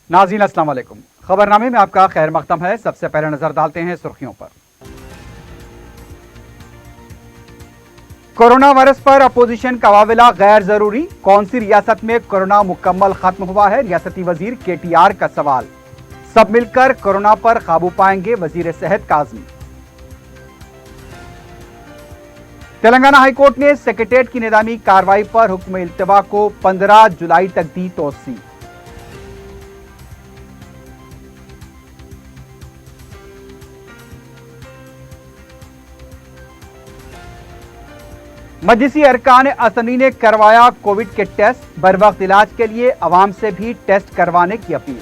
नाज़रीन अस्सलाम वालेकुम। खबरनामे में आपका खैर मकदम है। सबसे पहले नजर डालते हैं सुर्खियों पर। कोरोना वायरस पर अपोजिशन का वाविला गैर जरूरी, कौन सी रियासत में कोरोना मुकम्मल खत्म हुआ है? रियासती वजीर केटीआर का सवाल। सब मिलकर कोरोना पर काबू पाएंगे, वजीर सेहत काज़मी। तेलंगाना हाईकोर्ट ने सेक्रेटेरिएट की निदामी कार्रवाई पर हुक्म इल्तिवा को 15 जुलाई तक दी तोसी। मजलिसी अरकान असम्बली ने करवाया कोविड के टेस्ट, बर वक्त इलाज के लिए अवाम से भी टेस्ट करवाने की अपील।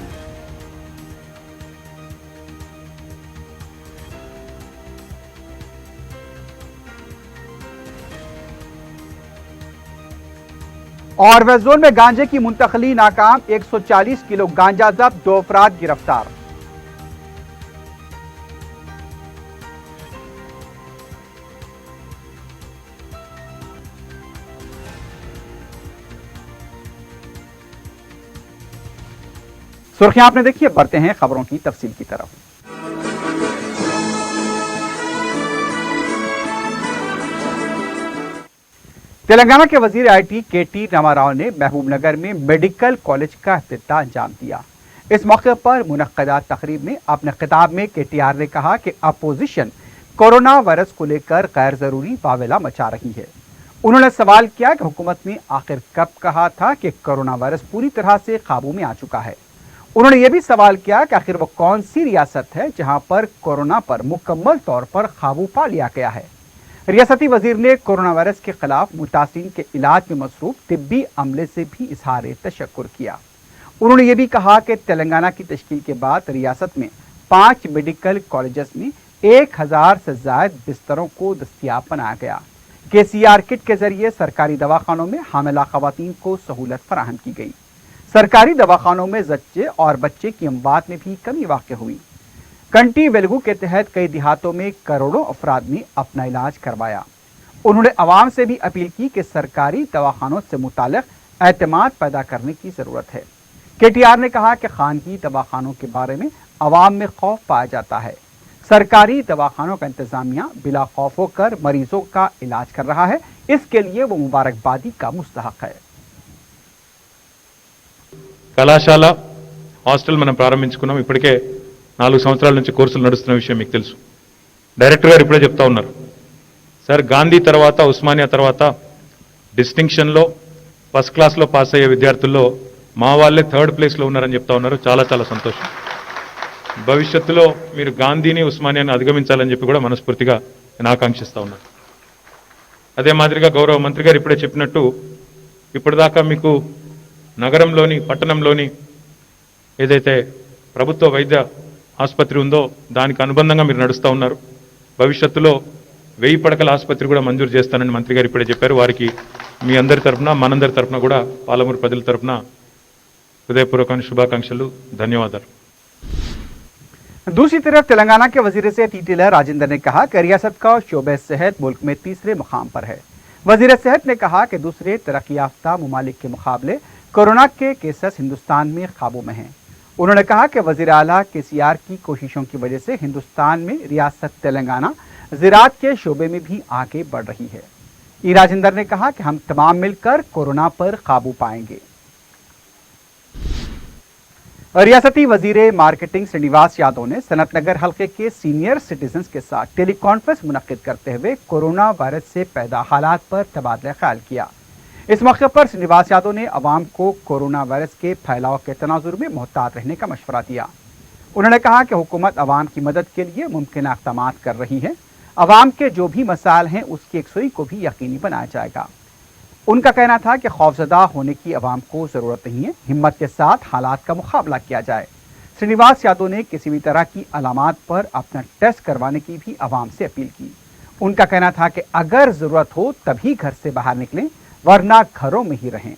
और वेस्ट जोन में गांजे की मुंतकली नाकाम, 140 किलो गांजा जब्त, 2 अफराद गिरफ्तार। सुर्खियां आपने देखी, बढ़ते हैं खबरों की तफसील की तरफ। तेलंगाना के वजीर आईटी केटी रामाराव ने महबूबनगर में मेडिकल कॉलेज का इफ्तिताह अंजाम दिया। इस मौके पर मुनक्कदा तकरीब में अपने खिताब में केटीआर ने कहा कि अपोजिशन कोरोना वायरस को लेकर गैर जरूरी वावेला मचा रही है। उन्होंने सवाल किया कि हुकूमत ने आखिर कब कहा था कि कोरोना वायरस पूरी तरह से काबू में आ चुका है। उन्होंने यह भी सवाल किया कि आखिर वो कौन सी रियासत है जहां पर कोरोना पर मुकम्मल तौर पर काबू पा लिया गया है। रियासती वजीर ने कोरोना वायरस के खिलाफ मुतासिरीन के इलाज में मसरूफ तिब्बी अमले से भी इजहार तशक्कुर किया। उन्होंने ये भी कहा कि तेलंगाना की तश्कील के बाद रियासत में 5 मेडिकल कॉलेजेस में 1000 से ज्यादा बिस्तरों को दस्तियाब बनाया गया। केसीआर किट के जरिए सरकारी दवाखानों में हामिला खवातीन को सहूलत फराहम की गई। सरकारी दवाखानों में जच्चे और बच्चे की अमवात में भी कमी वाक़ हुई। कंटी वेलगू के तहत कई देहातों में करोड़ों अफराद ने अपना इलाज करवाया। उन्होंने अवाम से भी अपील की कि सरकारी दवाखानों से मुताल्लिक एतमाद पैदा करने की जरूरत है। केटीआर ने कहा कि खानगी दवाखानों के बारे में अवाम में खौफ पाया जाता है। सरकारी दवाखानों का इंतजामिया बिला खौफ होकर मरीजों का इलाज कर रहा है, इसके लिए वो मुबारकबादी का मुस्तहक है। కళాశాల హాస్టల్ మనం ప్రారంభించుకున్నాం. ఇప్పటికే 4 సంవత్సరాల నుంచి కోర్సులు నడుస్తున్న విషయం మీకు తెలుసు. డైరెక్టర్ గారు ఇప్పుడే చెప్తా ఉన్నారు, సార్ గాంధీ తర్వాత ఉస్మానియా తర్వాత డిస్టింక్షన్లో ఫస్ట్ క్లాస్లో పాస్ అయ్యే విద్యార్థుల్లో మా వాళ్ళే 3rd ప్లేస్లో ఉన్నారని చెప్తా ఉన్నారు. చాలా చాలా సంతోషం. భవిష్యత్తులో మీరు గాంధీని ఉస్మానియాని అధిగమించాలని చెప్పి కూడా మనస్ఫూర్తిగా నేను ఆకాంక్షిస్తా ఉన్నాను. అదే మాదిరిగా గౌరవ మంత్రి గారు ఇప్పుడే చెప్పినట్టు ఇప్పటిదాకా మీకు నగరంలోని పట్టణంలోని ఏదైతే ప్రభుత్వ వైద్య ఆసుపత్రి ఉందో దానికి అనుబంధంగా మీరు నడుస్తూ ఉన్నారు. భవిష్యత్తులో 1000 పడకల ఆసుపత్రి కూడా మంజూరు చేస్తానని మంత్రి గారు ఇప్పుడే చెప్పారు. వారికి మీ అందరి తరఫున మనందరి తరఫున కూడా పాలమూరు ప్రజల తరఫున హృదయపూర్వక శుభాకాంక్షలు, ధన్యవాదాలు. दूसरी तरफ तेलंगाना के वजीर सेहत टीटीलर राजेंद्र ने कहा कि रियासत का शोबे सेहत मुल्क में 3रे मुकाम पर है। वजीर सेहत ने कहा कि दूसरे तरक्की याफ्ता ममालिक के मुकाबले कोरोना के केसेस हिंदुस्तान में काबू में हैं। उन्होंने कहा कि वजीर आला केसीआर की कोशिशों की वजह से हिंदुस्तान में रियासत तेलंगाना ज़राअत के शोबे में भी आगे बढ़ रही है। राजेंद्र ने कहा कि हम तमाम मिलकर कोरोना पर काबू पाएंगे। रियासती वजीर मार्केटिंग श्रीनिवास यादव ने सनत नगर हल्के के सीनियर सिटीजन्स के साथ टेली कॉन्फ्रेंस मुनक्किद करते हुए कोरोना वायरस से पैदा हालात पर तबादला ख्याल किया। इस मौके पर श्रीनिवास यादव ने अवाम को कोरोना वायरस के फैलाव के तनाजुर में मोहतात रहने का मशवरा दिया। उन्होंने कहा कि हुकूमत अवाम की मदद के लिए मुमकिन इक़दाम कर रही है। अवाम के जो भी मसाइल हैं उसकी यकसुई को भी यकीनी बनाया जाएगा। उनका कहना था कि खौफजदा होने की अवाम को ज़रूरत नहीं है, हिम्मत के साथ हालात का मुकाबला किया जाए। श्रीनिवास यादव ने किसी भी तरह की अलामात पर अपना टेस्ट करवाने की भी अवाम से अपील की। उनका कहना था कि अगर ज़रूरत हो तभी घर से बाहर निकलें, वरना घरों में ही रहें।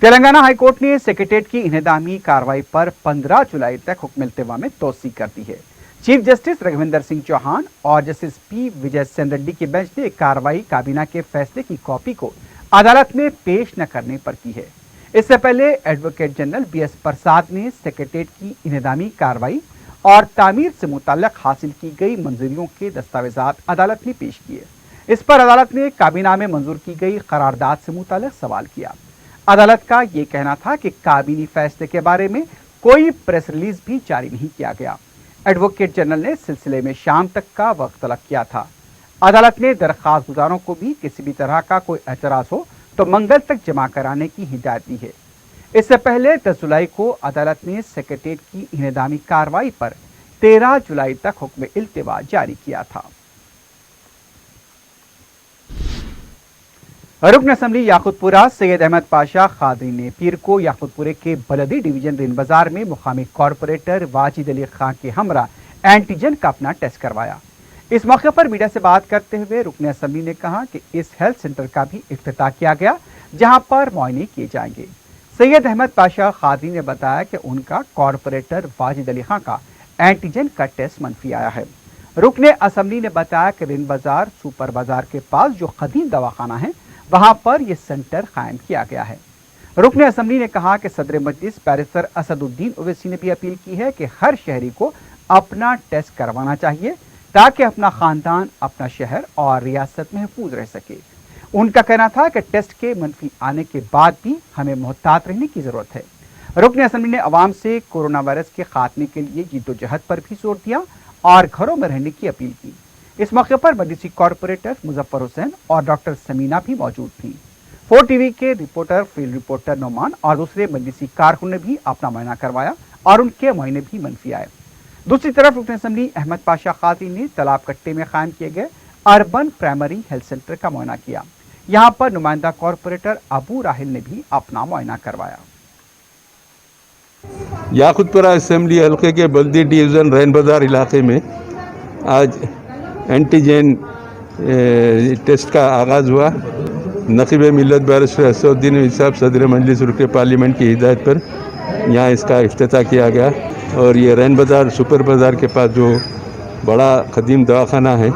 तेलंगाना हाईकोर्ट ने सेक्रेटेरिएट की इन्हदामी कार्रवाई पर 15 जुलाई तक हुक्म इल्तिवा में तोसी कर दी है। चीफ जस्टिस रघुविंदर सिंह चौहान और जस्टिस पी विजय सेन रेड्डी की बेंच ने कार्रवाई काबीना के फैसले की कॉपी को अदालत में पेश न करने पर की है। इससे पहले एडवोकेट जनरल BS प्रसाद ने सेक्रेटेरिएट की इन्हदामी कार्रवाई और तामीर से मुताल्लिक हासिल की गई मंजूरियों के दस्तावेजात अदालत में पेश किए। इस पर अदालत ने काबीना में मंजूर की गई करारदाद से मुताल्लिक सवाल किया। अदालत का ये कहना था कि काबीनी फैसले के बारे में कोई प्रेस रिलीज भी जारी नहीं किया गया। एडवोकेट जनरल ने सिलसिले में शाम तक का वक्त तलब किया था। अदालत ने दरख्वास्त गुजारों को भी किसी भी तरह का कोई एतराज हो तो मंगल तक जमा कराने की हिदायत दी है। इससे पहले 10 जुलाई को अदालत ने सेक्रेटेरिएट की इन्हदामी कार्रवाई पर 13 जुलाई तक हुक्म इल्तिवा जारी किया था। रुकन असम्बली याकुतपुरा सैयद अहमद पाशा खादरी ने पीर को याकुतपुरे के बलदी डिवीजन रेन बाजार में मुकामी कॉरपोरेटर वाजिद अली खान के हमरा एंटीजन का अपना टेस्ट करवाया। इस मौके पर मीडिया से बात करते हुए रुकन असम्बली ने कहा कि इस हेल्थ सेंटर का भी इफ्तिताह किया गया, जहां पर मुआयने किए जाएंगे। सैयद अहमद पाशा खादरी ने बताया कि उनका कॉरपोरेटर वाजिद अली खान का एंटीजन का टेस्ट मनफी आया है। रुकन असम्बली ने बताया कि रेन बाजार सुपर बाजार के पास जो कदीम दवाखाना है वहां पर यह सेंटर कायम किया गया है। रुकन असम्बली ने कहा कि सदर मजलिस बैरिस्टर असदुद्दीन ओवैसी ने भी अपील की है कि हर शहरी को अपना टेस्ट करवाना चाहिए ताकि अपना खानदान, अपना शहर और रियासत महफूज रह सके। उनका कहना था कि टेस्ट के मनफी आने के बाद भी हमें मोहतात रहने की जरूरत है। रुकन असम्बली ने अवाम से कोरोना वायरस के खात्मे के लिए जिद्दोजहद पर भी जोर दिया और घरों में रहने की अपील की। इस मौके पर मजलिसी कॉरपोरेटर मुजफ्फर हुसैन और डॉक्टर समीना भी मौजूद थी। 4 टीवी के रिपोर्टर, फील्ड रिपोर्टर नोमान और दूसरे मजलिसी कारकुन ने भी अपना मुआयना करवाया और उनके मुआयने भी मनफी आए। दूसरी तरफ रुकन असम्बली अहमद पाशा खादरी ने तालाब कट्टे में कायम किए गए अर्बन प्राइमरी हेल्थ सेंटर का मुआयना किया। यहाँ पर नुमाइंदा कॉरपोरेटर अबू राहिल ने भी अपना मुआयना करवाया। याकुतपुरा असेंबली हल्के के बल्दी डिवीज़न रैन बाजार इलाके में आज एंटीजन टेस्ट का आगाज़ हुआ। नक़ीब मिल्लत बैरिस्टर असदुद्दीन साहब सदर मजलिस रुकन पार्लियामेंट की हिदायत पर यहाँ इसका इफ्तिताह किया गया और ये रैन बाज़ार सुपर बाज़ार के पास जो बड़ा कदीम दवाखाना है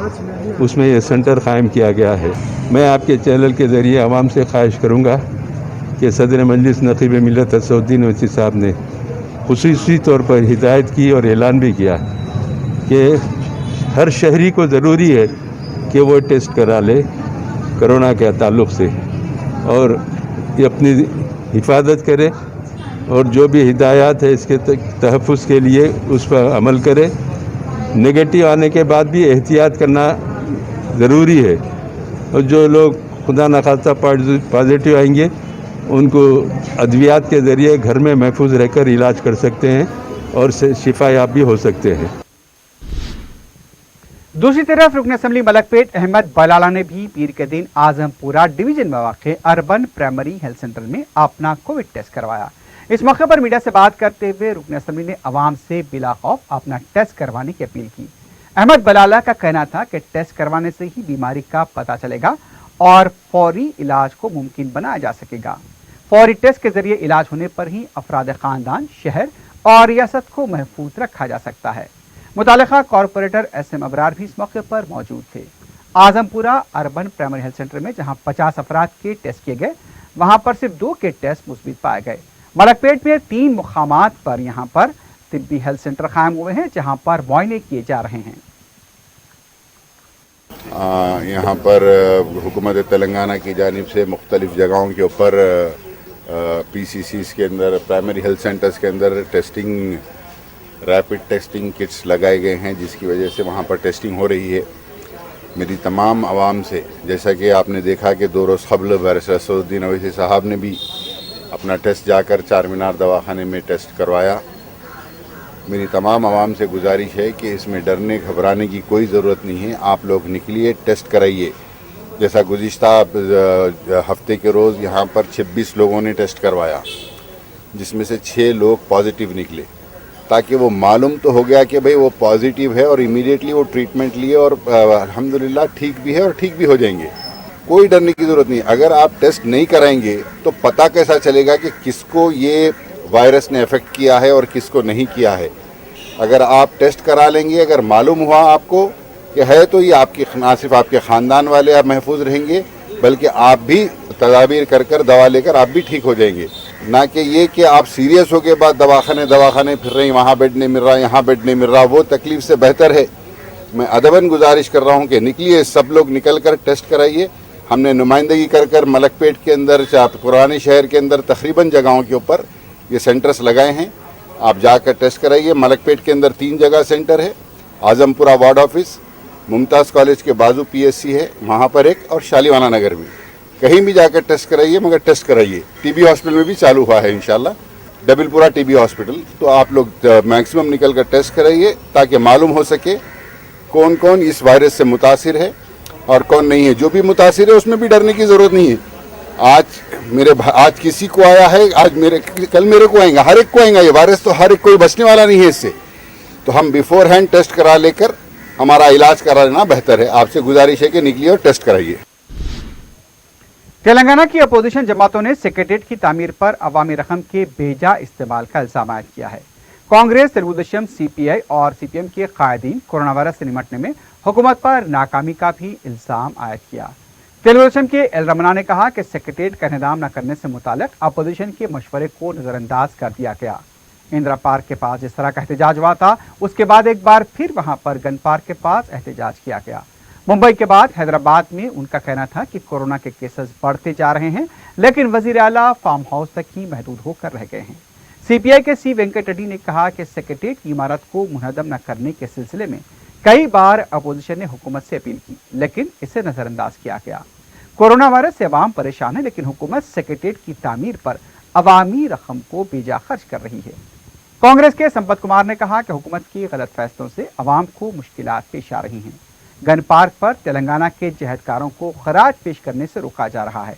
उसमें ये सेंटर कायम किया गया है। मैं आपके चैनल के ज़रिए आवाम से ख्वाहिश करूँगा कि सदर मजलिस नक़ीब मिल्लत असदुद्दीन ओवैसी साहब ने खुसूसी तौर पर हिदायत की और ऐलान भी किया कि हर शहरी को ज़रूरी है कि वो टेस्ट करा ले कोरोना के ताल्लुक़ से और ये अपनी हिफाजत करे और जो भी हिदायत है इसके तहफ़्फ़ुज़ के लिए उस पर अमल करे। नेगेटिव आने के बाद भी एहतियात करना ज़रूरी है और जो लोग खुदा न खास्ता पॉजिटिव आएंगे उनको अद्वियात के ज़रिए घर में महफूज रहकर इलाज कर सकते हैं और शिफा याब भी हो सकते हैं। दूसरी तरफ रुकन असम्बली मलकपेट अहमद बलाला ने भी पीर के दिन आजमपुरा डिवीजन में वाक़े अर्बन प्राइमरी हेल्थ सेंटर में अपना कोविड टेस्ट करवाया। इस मौके पर मीडिया से बात करते हुए रुकन असम्बली ने अवाम से बिला खौफ अपना टेस्ट करवाने की अपील की। अहमद बलाला का कहना था कि टेस्ट करवाने से ही बीमारी का पता चलेगा और फौरी इलाज को मुमकिन बनाया जा सकेगा। फौरी टेस्ट के जरिए इलाज होने पर ही अफराद खानदान, शहर और रियासत को महफूज रखा जा सकता है। मुतालिका कॉरपोरेटर SM अबरार भी इस मौके पर मौजूद थे। Azampura urban primary health centre में जहां 50 अफराद के टेस्ट किए गए, वहां पर सिर्फ 2 के टेस्ट मुस्बित पाए गए। मलकपेट में 3 मुकामात पर यहां पर तिब्बी हेल्थ सेंटर कायम हुए हैं जहां पर मुआयने किए जा रहे हैं। यहाँ पर हुकूमत तेलंगाना की जानिब से मुख्तलिफ जगहों के ऊपर PCCs के अंदर, प्राइमरी हेल्थ सेंटर्स के अंदर टेस्टिंग, रैपिड टेस्टिंग किट्स लगाए गए हैं जिसकी वजह से वहाँ पर टेस्टिंग हो रही है। मेरी तमाम आवाम से, जैसा कि आपने देखा कि 2 रोज़ क़ब्ल बैरिस्टर असदुद्दीन ओवैसी साहब ने भी अपना टेस्ट जाकर चार मीनार दवाखाने में टेस्ट करवाया। मेरी तमाम आवाम से गुजारिश है कि इसमें डरने घबराने की कोई ज़रूरत नहीं है। आप लोग निकलिए, टेस्ट कराइए। जैसा गुज़िश्ता हफ्ते के रोज़ यहाँ पर 26 लोगों ने टेस्ट करवाया जिसमें से 6 लोग पॉजिटिव निकले, ताकि वो मालूम तो हो गया कि भाई वो पॉजिटिव है और इमीडिएटली वो ट्रीटमेंट लिए और अल्हम्दुलिल्लाह ठीक भी है और ठीक भी हो जाएंगे। कोई डरने की ज़रूरत नहीं। अगर आप टेस्ट नहीं कराएंगे तो पता कैसा चलेगा कि किसको ये वायरस ने अफेक्ट किया है और किसको नहीं किया है। अगर आप टेस्ट करा लेंगे, अगर मालूम हुआ आपको कि है, तो ये आपकी ना सिर्फ आपके ख़ानदान वाले आप महफूज रहेंगे बल्कि आप भी तदाबीर कर दवा लेकर आप भी ठीक हो जाएंगे। ना कि ये कि आप सीरियस हो के बाद दवाखाने फिर रहे हैं, वहाँ बेड नहीं मिल रहा, यहाँ बेड नहीं मिल रहा, वो तकलीफ से बेहतर है। मैं अदबन गुजारिश कर रहा हूँ कि निकलिए, सब लोग निकल कर टेस्ट कराइए। हमने नुमाइंदगी कर मलकपेट के अंदर, पुराने शहर के अंदर तकरीबन जगहों के ऊपर ये सेंटर्स लगाए हैं। आप जाकर टेस्ट कराइए। मलकपेट के अंदर 3 जगह सेंटर है, Azampura ward office, Mumtaz college के बाजू PSC है वहाँ पर एक, और शालीवाना नगर में। कहीं भी जाकर टेस्ट कराइए, मगर टेस्ट कराइए। TB हॉस्पिटल में भी चालू हुआ है इंशाल्लाह, डबलपुरा TB हॉस्पिटल। तो आप लोग मैक्सिमम निकल कर टेस्ट कराइए ताकि मालूम हो सके कौन कौन इस वायरस से मुतासिर है और कौन नहीं है। जो भी मुतासिर है उसमें भी डरने की ज़रूरत नहीं है। आज किसी को आया है, कल मेरे को आएगा, हर एक को आएगा ये वायरस। तो हर एक कोई बचने वाला नहीं है इससे। तो हम बिफोर हैंड टेस्ट करा लेकर हमारा इलाज करा लेना बेहतर है। आपसे गुजारिश है कि निकलिए और टेस्ट कराइए। तेलंगाना की अपोजिशन जमातों ने सेक्रेटेरिएट की तामीर पर अवामी रकम के बेजा इस्तेमाल का इल्जाम आयद किया है। कांग्रेस, तेलुगुदेशम, CPI और CPM के कायदीन कोरोना वायरस से निपटने में हुकूमत पर नाकामी का भी इल्जाम आयद किया। तेलुगुदेशम के एल रमना ने कहा कि सेक्रेटेरिएट का इंतजाम न करने से मुतालिक अपोजिशन के मशवरे को नजरअंदाज कर दिया गया। इंदिरा पार्क के पास जिस तरह का एहतजाज हुआ था, उसके बाद एक बार फिर वहां पर गन पार्क के पास एहतजाज किया गया। मुंबई के बाद हैदराबाद में उनका कहना था कि कोरोना के केसेस बढ़ते जा रहे हैं, लेकिन वजीर आला फार्म हाउस तक ही महदूद होकर रह गए हैं। CPI के C वेंकट रेड्डी ने कहा कि सेक्रेटेरिएट की इमारत को मुनहदम न करने के सिलसिले में कई बार अपोजिशन ने हुकूमत से अपील की, लेकिन इसे नजरअंदाज किया गया। कोरोना वायरस से अवाम परेशान है, लेकिन हुकूमत सेक्रेटेरिएट की तामीर पर अवामी रकम को बेजा खर्च कर रही है। कांग्रेस के संपत कुमार ने कहा कि हुकूमत की गलत फैसलों से अवाम को मुश्किलात पेश आ रही हैं। गन पार्क पर तेलंगाना के जहदकारों को खराज पेश करने से रोका जा रहा है।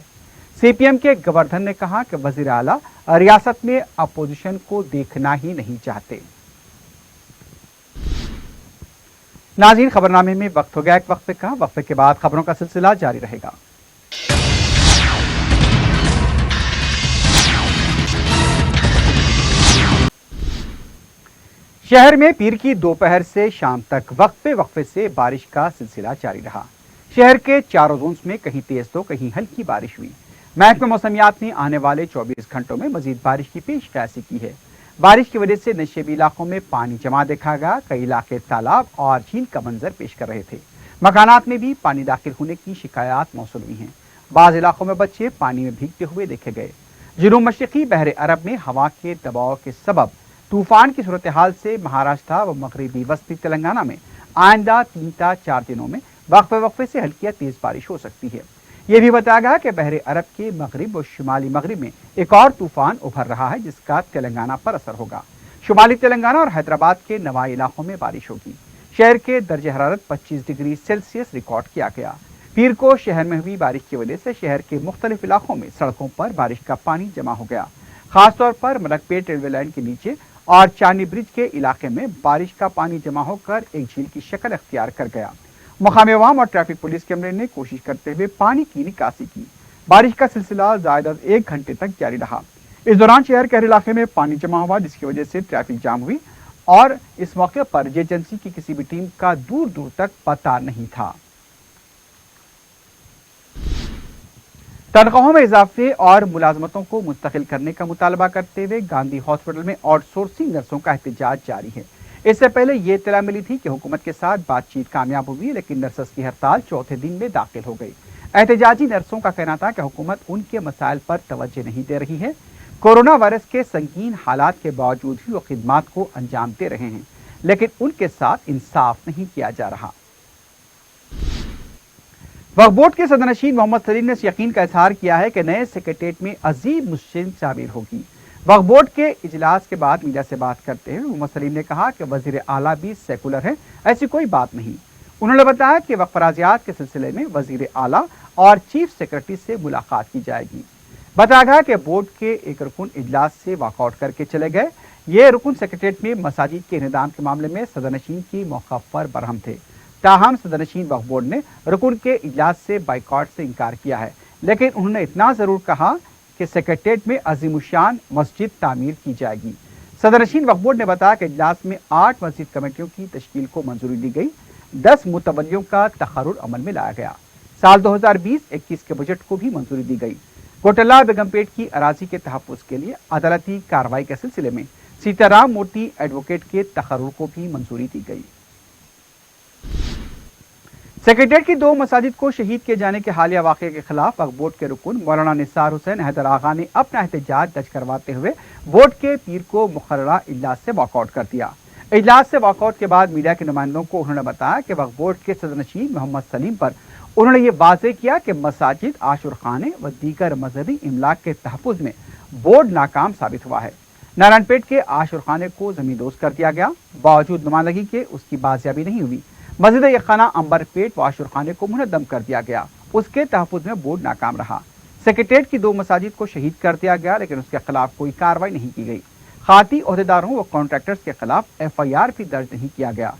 CPM के गोवर्धन ने कहा कि वजीर आला रियासत में अपोजिशन को देखना ही नहीं चाहते। नाज़रीन, खबरनामे में वक्त हो गया एक वक्फे का। वक्फे के बाद खबरों का सिलसिला जारी रहेगा। शहर में पीर की दोपहर से शाम तक वक्फे से बारिश का सिलसिला जारी रहा। शहर के चारों जोन्स में कहीं तेज तो कहीं हल्की बारिश हुई। महकमा मौसमियात ने आने वाले 24 घंटों में मजीद बारिश की पेशकशी की है। बारिश की वजह से नशेबी इलाकों में पानी जमा देखा गया। कई इलाके तालाब और झील का मंजर पेश कर रहे थे। मकानात में भी पानी दाखिल होने की शिकायत मौसूल हुई हैं। बाज़ इलाकों में बच्चे पानी में भीगते हुए देखे गए। जुनूब मशरिकी बहर अरब में हवा के दबाव के सबब तूफान की सूरत हाल से महाराष्ट्र व मगरबी वस्ती तेलंगाना में आइंदा 3-4 दिनों में वक्फे से हल्की या तेज बारिश हो सकती है। ये भी बताया गया कि बहर अरब के मगरिब और शुमाली मगरिब में एक और तूफान उभर रहा है, जिसका तेलंगाना पर असर होगा। शुमाली तेलंगाना और हैदराबाद के नवाई इलाकों में बारिश होगी। शहर के दर्ज हरारत 25 डिग्री सेल्सियस रिकॉर्ड किया गया। पीर को शहर में हुई बारिश की वजह से शहर के मुख्तलिफ इलाकों में सड़कों पर बारिश का पानी जमा हो गया। खासतौर पर मलकपेट रेलवे लाइन के नीचे और चांदी ब्रिज के इलाके में बारिश का पानी जमा होकर एक झील की शक्ल अख्तियार कर गया। मुकामी अवाम और ट्रैफिक पुलिस के अमले ने कोशिश करते हुए पानी की निकासी की। बारिश का सिलसिला ज़्यादा 1 घंटे तक जारी रहा। इस दौरान शहर के हर इलाके में पानी जमा हुआ, जिसकी वजह से ट्रैफिक जाम हुई और इस मौके पर एजेंसी की किसी भी टीम का दूर दूर तक पता नहीं था। तनख्वाहों में इजाफे और मुलाजमतों को मुस्तकिल करने का मुतालबा करते हुए गांधी हॉस्पिटल में आउटसोर्सिंग नर्सों का एहतजाज जारी है। इससे पहले ये इत्तला मिली थी कि हुकूमत के साथ बातचीत कामयाब हुई, लेकिन नर्सेस की हड़ताल चौथे दिन में दाखिल हो गई। एहतजाजी नर्सों का कहना था कि हुकूमत उनके मसाइल पर तवज्जो नहीं दे रही है। कोरोना वायरस के संगीन हालात के बावजूद भी वो खिदमात को अंजाम दे रहे हैं, लेकिन उनके साथ इंसाफ नहीं किया जा रहा। वक्फ बोर्ड के सदरनशीन मोहम्मद सलीम ने इस यकीन का इजहार किया है कि नए सेक्रेटेरिएट में अजीम मुश्किल तामीर होगी। वक्फ बोर्ड के इजलास के बाद मीडिया से बात करते हुए मोहम्मद सलीम ने कहा कि वजीर आला भी सेकुलर है, ऐसी कोई बात नहीं। उन्होंने बताया कि वक्फ फराजियात के सिलसिले में वजीर आला और चीफ सेक्रेटरी से मुलाकात की जाएगी। बताया गया कि बोर्ड के एक रुकन इजलास से वॉकआउट करके चले गए। ये रुकन सेक्रेटेरिएट में मसाजिद के इंतजाम के मामले में सदरनशीन की मौक़िफ़ पर बरहम थे। ताहम सदरनशीन वक्फ बोर्ड ने रुकन के इजलास से बाइकआउट से इनकार किया है, लेकिन उन्होंने इतना जरूर कहा कि सेक्रेटेरिएट में अजीमुशान मस्जिद तामीर की जाएगी। सदरनशीन वक्फ बोर्ड ने बताया कि इजलास में 8 मस्जिद कमेटियों की तश्कील को मंजूरी दी गई। 10 मुतवल्लियों का तकर्रुर अमल में लाया गया। साल 2020-21 के बजट को भी मंजूरी दी गई। कोटला बेगमपेट की अराजी के तहफ्फुज के लिए अदालती कार्रवाई के सिलसिले में सीताराम मूर्ति एडवोकेट के तकर्रुर को भी मंजूरी दी गई। सेक्रेटेरिएट की 2 मसाजिद को शहीद किए जाने के हालिया वाक़े के खिलाफ वक्फ बोर्ड के रुकन मौलाना निसार हुसैन हैदर आगा ने अपना एहतजाज दर्ज करवाते हुए बोर्ड के पीर को मुकर्ररा इजलास से वॉकआउट कर दिया। इजलास से वॉकआउट के बाद मीडिया के नुमाइंदों को उन्होंने बताया कि वक्फ बोर्ड के सदरनशीन मोहम्मद सलीम पर उन्होंने ये वाज़ेह किया कि मसाजिद, आशुरखाने व दीगर मजहबी इमलाक के तहफ़्फ़ुज़ में बोर्ड नाकाम साबित हुआ है। नारायणपेट के आशुरखाने को ज़मींदोज़ कर दिया गया, बावजूद नुमाइंदगी के उसकी बाजियाबी नहीं हुई। मस्जिद यखाना अंबरपेट व आशुरखाने को मुनद्दम कर दिया गया, उसके तहफ़्फ़ुज़ में बोर्ड नाकाम रहा। सेक्रेटेरिएट की 2 मसाजिद को शहीद कर दिया गया, लेकिन उसके खिलाफ कोई कार्रवाई नहीं की गई। खाती ओहदेदारों व कॉन्ट्रैक्टर्स के खिलाफ FIR भी दर्ज नहीं किया गया।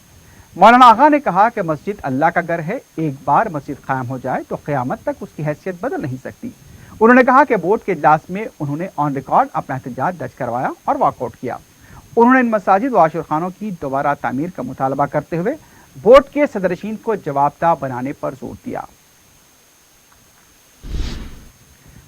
मौलाना आगा ने कहा कि मस्जिद अल्लाह का घर है, एक बार मस्जिद कायम हो जाए तो क़यामत तक उसकी हैसियत बदल नहीं सकती। उन्होंने कहा कि बोर्ड के इजलास में उन्होंने ऑन रिकॉर्ड अपना एहतजाज दर्ज करवाया और वॉकआउट किया। उन्होंने इन मसाजिद व आशुरखानों की दोबारा तामीर का मुतालबा करते हुए बोर्ड के सदरशीन को जवाबदाह बनाने पर जोर दिया।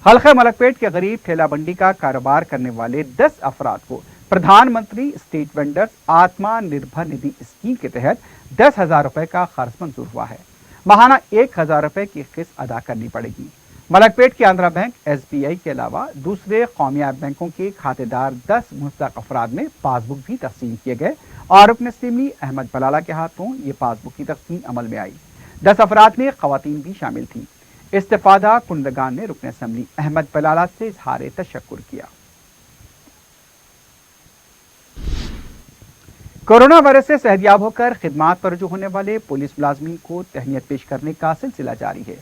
हल्का मलकपेट के गरीब ठेला बंडी का कारोबार करने वाले 10 अफराद को प्रधानमंत्री street vendors Atmanirbhar Nidhi scheme के तहत 10,000 रुपए का खर्च मंजूर हुआ है। माहाना 1,000 रुपए की किस्त अदा करनी पड़ेगी। मलकपेट के आंध्रा बैंक, SBI के अलावा दूसरे कौमियाब बैंकों के खातेदार 10 मुस्तक अफराद में पासबुक भी तकसीम किए गए और रुकन असेंबली अहमद बलाला के हाथों ये पासबुक की तकसीम अमल में आई। 10 अफराद में खवातीन भी शामिल थीं। इस्तेफादा कुंदगान ने रुकन असेंबली अहमद बलाला से इजहार तशक्कुर किया। कोरोना वायरस से सेहतयाब होकर खिदमात पर रुजू होने वाले पुलिस मुलाजमीन को तहनीत पेश करने का सिलसिला जारी है।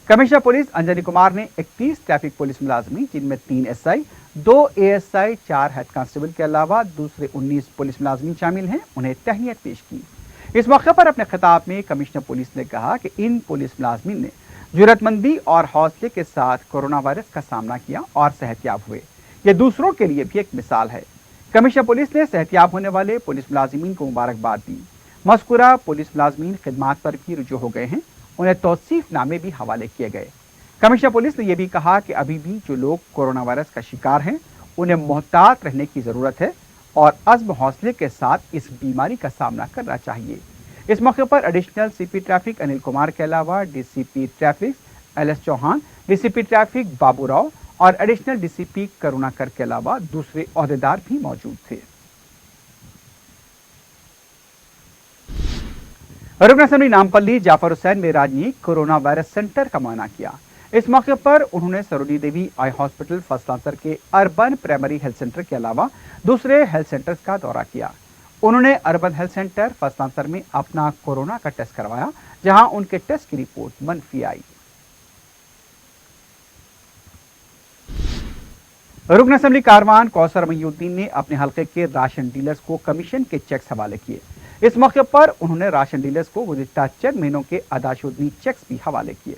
कमिश्नर पुलिस अंजनी कुमार ने 31 ट्रैफिक पुलिस मुलाजमीन, जिनमें 3 SI, 2 ASI, 4 हेड कांस्टेबल के अलावा दूसरे 19 पुलिस मुलाजमीन शामिल हैं, उन्हें तहनीत पेश की। इस मौके पर अपने खिताब में कमिश्नर पुलिस ने कहा कि इन पुलिस मुलाजमीन ने जुर्रतमंदी और हौसले के साथ कोरोना वायरस का सामना किया और सेहतयाब हुए। ये दूसरों के लिए भी एक मिसाल है। कमिश्नर पुलिस ने सेहतयाब होने वाले पुलिस मुलाजिमीन को मुबारकबाद दी। मज़कूरा पुलिस मुलाजिमीन खिदमात पर भी रुजू हो गए हैं, उन्हें तौसीफनामे भी हवाले किए गए। कमिश्नर पुलिस ने यह भी कहा कि अभी भी जो लोग कोरोना वायरस का शिकार हैं, उन्हें मोहतात रहने की ज़रूरत है और अज़्म हौसले के साथ इस बीमारी का सामना करना चाहिए। इस मौके पर additional CP traffic Anil Kumar के अलावा DCP traffic LS Chauhan, DCP traffic Babu Rao और एडिशनल DCP करुणाकर के अलावा दूसरे ओहदेदार भी मौजूद थे। रुकन असेंबली नामपल्ली जाफर हुसैन मेराज ने कोरोना वायरस सेंटर का मुआयना किया। इस मौके पर उन्होंने सरोनी देवी आई हॉस्पिटल फर्स्ट आंसर के अर्बन प्राइमरी हेल्थ सेंटर के अलावा दूसरे हेल्थ सेंटर्स का दौरा किया। उन्होंने urban health centre first answer में अपना कोरोना का टेस्ट करवाया, जहां उनके टेस्ट की रिपोर्ट मनफी आई। रुकन असेंबली कारवान कौसर महीउद्दीन ने अपने हल्के के राशन डीलर्स को कमीशन के चेक्स हवाले किए। इस मौके पर उन्होंने राशन डीलर्स को गुज़िश्ता चंद महीनों के अदाशुदगी चेक्स भी हवाले किए।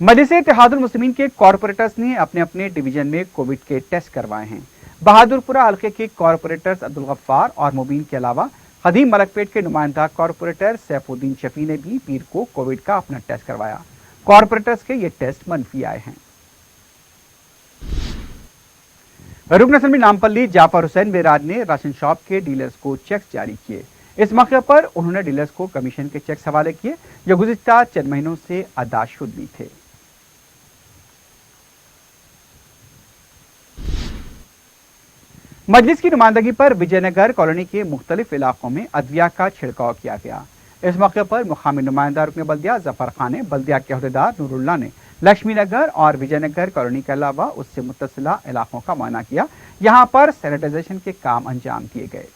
मजलिस इत्तेहादुल मुस्लिमीन के कॉरपोरेटर्स ने अपने अपने डिवीजन में कोविड के टेस्ट करवाए हैं। बहादुरपुरा हल्के के कॉरपोरेटर्स अब्दुल गफ्फार और मुबीन के अलावा खदीम मलकपेट के नुमाइंदा कॉरपोरेटर सैफुद्दीन शफी ने भी पीर को कोविड का अपना टेस्ट करवाया। कॉरपोरेटर्स के ये टेस्ट मनफी आए हैं। रुकन असेंबली नामपल्ली जाफर हुसैन मेराज ने राशन शॉप के डीलर्स को चेक्स जारी किए। इस मौके पर उन्होंने डीलर्स को कमीशन के चेक्स हवाले किए जो गुज़िश्ता चंद महीनों से अदाशुदगी थे। मजलिस की नुमाइंदगी पर विजयनगर कॉलोनी के मुख्तलिफ इलाकों में अदविया का छिड़काव किया गया। इस मौके पर मुकामी नुमाइंदा रुकन बल्दिया जफर खान ने बल्दिया के अहदेदार नूरुल्लाह ने लक्ष्मी नगर और विजयनगर कॉलोनी के अलावा उससे मुत्तसिला इलाकों का मुआयना किया। यहां पर सैनिटाइजेशन के काम अंजाम दिए गए।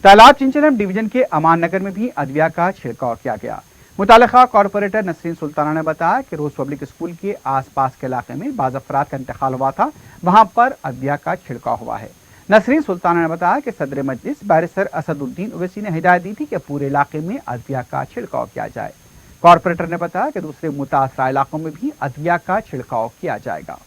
तालाब चिंचलम डिवीजन के अमान नगर में भी अदविया का छिड़काव किया गया। मुतालिका कॉरपोरेटर नसरीन सुल्ताना ने बताया कि रोज पब्लिक स्कूल के आसपास के इलाके में बाज़ अफराद का इंतकाल हुआ था, वहां पर अदविया का छिड़काव हुआ है। नसरीन सुल्ताना ने बताया कि सदर मजलिस बैरिस्टर असदुद्दीन ओवैसी ने हिदायत दी थी कि पूरे इलाके में अदविया का छिड़काव किया जाए। कॉरपोरेटर ने बताया कि दूसरे मुतासरा इलाकों में भी अदविया का छिड़काव किया जाएगा।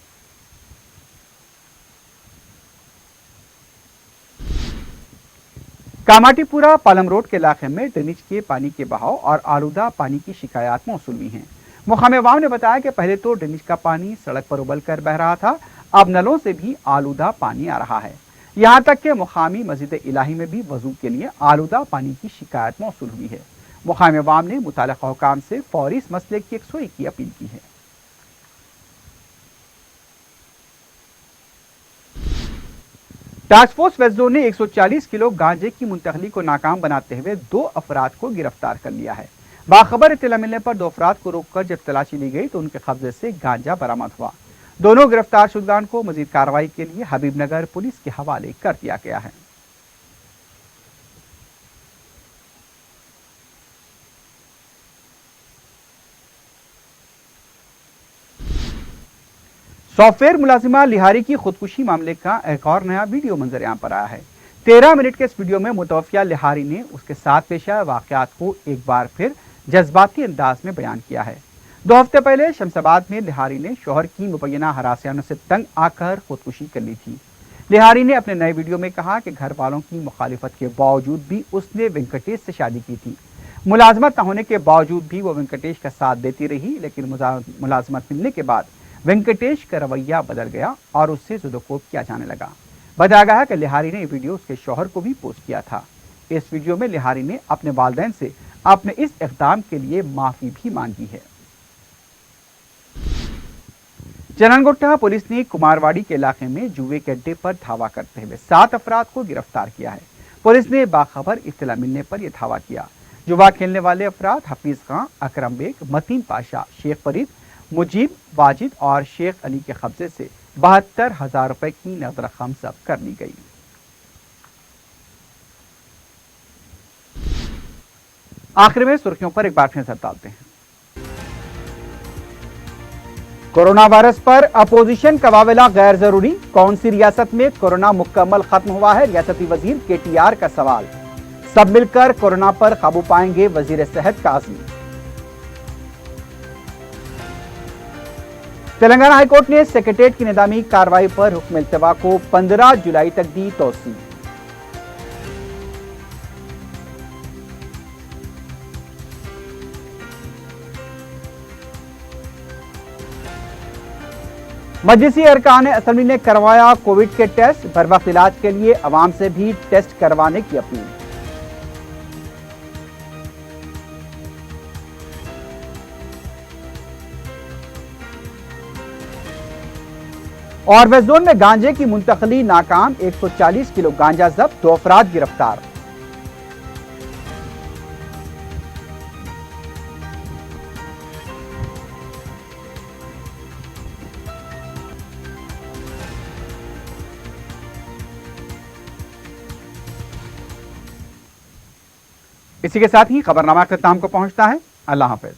कामाटीपुरा पालम रोड के इलाके में ड्रेनेज के पानी के बहाव और आलूदा पानी की शिकायत मौसूल हुई हैं। मुकामी अवाम ने बताया कि पहले तो ड्रेनेज का पानी सड़क पर उबल कर बह रहा था, अब नलों से भी आलूदा पानी आ रहा है। यहाँ तक कि मुकामी मस्जिद इलाही में भी वजू के लिए आलूदा पानी की शिकायत मौसूल हुई है। मुकामी अवाम ने मुताल्लिक़ा हुकाम से फौरी इस मसले की यकसुई की अपील की है। टास्क फोर्स वेस्ट जोन ने 140 किलो गांजे की मुंतकली को नाकाम बनाते हुए 2 अफराद को गिरफ्तार कर लिया है। बाखबर इत्तला मिलने पर 2 अफराद को रोककर जब तलाशी ली गई तो उनके कब्जे से गांजा बरामद हुआ। दोनों गिरफ्तार शुदगान को मजीद कार्रवाई के लिए हबीबनगर पुलिस के हवाले कर दिया गया है। सॉफ्टवेयर मुलाजिमा लिहारी की खुदकुशी मामले का एक और नया वीडियो मंजर आम पर आया है। 13 मिनट के इस वीडियो में मुतवफ़िया लिहारी ने उसके साथ पेश आए वाक़यात को एक बार फिर जज्बाती अंदाज में बयान किया है। 2 हफ्ते पहले शमशाबाद में लिहारी ने शोहर की मुबैना हरासियानों से तंग आकर खुदकुशी कर ली थी। लिहारी ने अपने नए वीडियो में कहा कि घर वालों की मुखालिफत के बावजूद भी उसने वेंकटेश से शादी की थी। मुलाजमत न होने के बावजूद भी वो वेंकटेश का साथ देती रही, लेकिन मुलाजमत मिलने के बाद वेंकटेश का रवैया बदल गया और उससे ज़ुदोकोब किया जाने लगा। बताया गया है कि लिहारी ने वीडियो उसके शौहर को भी पोस्ट किया था। इस वीडियो में लिहारी ने अपने वालिदैन से अपने इस इक़दाम के लिए माफ़ी भी मांगी है। चननगुट्टा पुलिस ने कुमारवाड़ी के इलाके में जुए के अड्डे पर धावा करते हुए 7 अफराद को गिरफ्तार किया है। पुलिस ने बाखबर इत्तला मिलने पर यह धावा किया। जुआ खेलने वाले अफराद हफीज खां, अकरम बेग, मतीन पाशा, शेख फरीद, मुजीब, वाजिद और शेख अली के कब्जे से 72,000 रुपए की नकद रकम जब्त कर ली गई। आखिर में सुर्खियों पर एक बार फिर नजर डालते हैं। कोरोना वायरस पर अपोजिशन का वावेला गैर जरूरी, कौन सी रियासत में कोरोना मुकम्मल खत्म हुआ है? रियासती वजीर KTR का सवाल। सब मिलकर कोरोना पर काबू पाएंगे, वजीर सेहत का आज़म। तेलंगाना हाईकोर्ट ने सेक्रेटेरिएट की निदामी कार्रवाई पर हुक्म इल्तिवा को 15 जुलाई तक दी तौसीह। मजलिसी अरकान असम्बली ने करवाया कोविड के टेस्ट, बर वक्त इलाज के लिए अवाम से भी टेस्ट करवाने की अपील। और वेस्ट जोन में गांजे की मुंतकली नाकाम, 140 किलो गांजा जब्त, 2 अफराद गिरफ्तार। इसी के साथ ही खबरनामा के इख्तिताम को पहुंचता है। अल्लाह हाफिज।